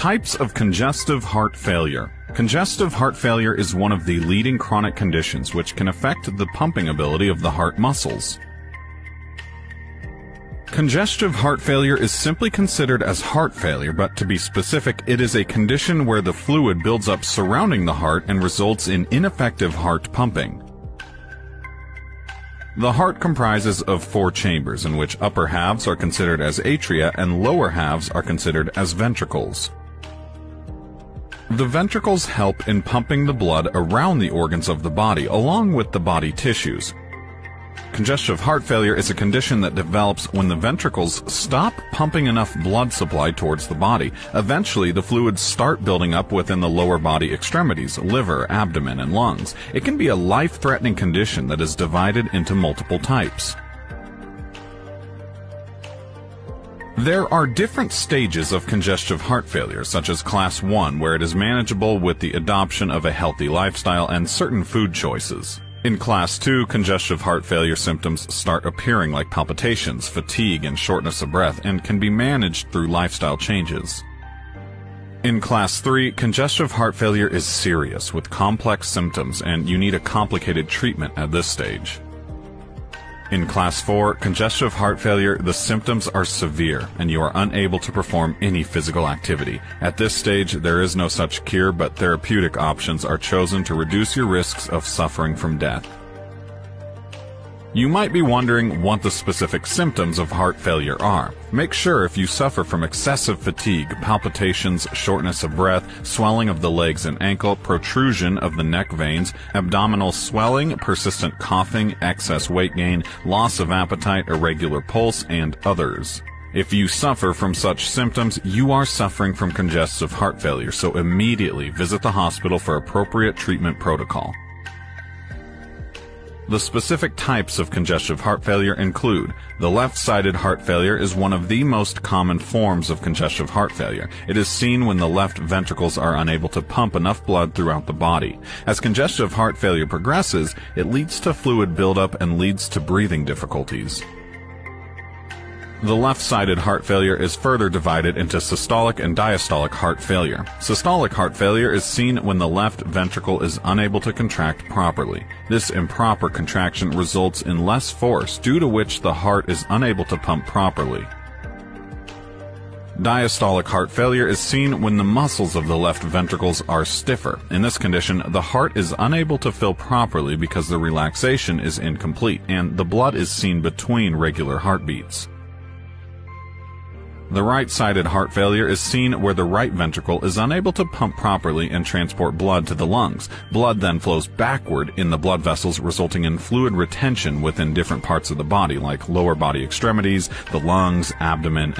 Types of congestive heart failure. Congestive heart failure is one of the leading chronic conditions which can affect the pumping ability of the heart muscles. Congestive heart failure is simply considered as heart failure, but to be specific, it is a condition where the fluid builds up surrounding the heart and results in ineffective heart pumping. The heart comprises of 4 chambers, in which upper halves are considered as atria and lower halves are considered as ventricles. The ventricles help in pumping the blood around the organs of the body, along with the body tissues. Congestive heart failure is a condition that develops when the ventricles stop pumping enough blood supply towards the body. Eventually, the fluids start building up within the lower body extremities, liver, abdomen, and lungs. It can be a life-threatening condition that is divided into multiple types. There are different stages of congestive heart failure, such as Class 1, where it is manageable with the adoption of a healthy lifestyle and certain food choices. In Class 2, congestive heart failure symptoms start appearing like palpitations, fatigue, and shortness of breath, and can be managed through lifestyle changes. In Class 3, congestive heart failure is serious with complex symptoms, and you need a complicated treatment at this stage. In Class 4, congestive heart failure, the symptoms are severe and you are unable to perform any physical activity. At this stage, there is no such cure, but therapeutic options are chosen to reduce your risks of suffering from death. You might be wondering what the specific symptoms of heart failure are. Make sure if you suffer from excessive fatigue, palpitations, shortness of breath, swelling of the legs and ankle, protrusion of the neck veins, abdominal swelling, persistent coughing, excess weight gain, loss of appetite, irregular pulse, and others. If you suffer from such symptoms, you are suffering from congestive heart failure, so immediately visit the hospital for appropriate treatment protocol. The specific types of congestive heart failure include: the left-sided heart failure is one of the most common forms of congestive heart failure. It is seen when the left ventricles are unable to pump enough blood throughout the body. As congestive heart failure progresses, it leads to fluid buildup and leads to breathing difficulties. The left-sided heart failure is further divided into systolic and diastolic heart failure. Systolic heart failure is seen when the left ventricle is unable to contract properly. This improper contraction results in less force, due to which the heart is unable to pump properly. Diastolic heart failure is seen when the muscles of the left ventricles are stiffer. In this condition, the heart is unable to fill properly because the relaxation is incomplete, and the blood is seen between regular heartbeats. The right-sided heart failure is seen where the right ventricle is unable to pump properly and transport blood to the lungs. Blood then flows backward in the blood vessels, resulting in fluid retention within different parts of the body, like lower body extremities, the lungs, abdomen, and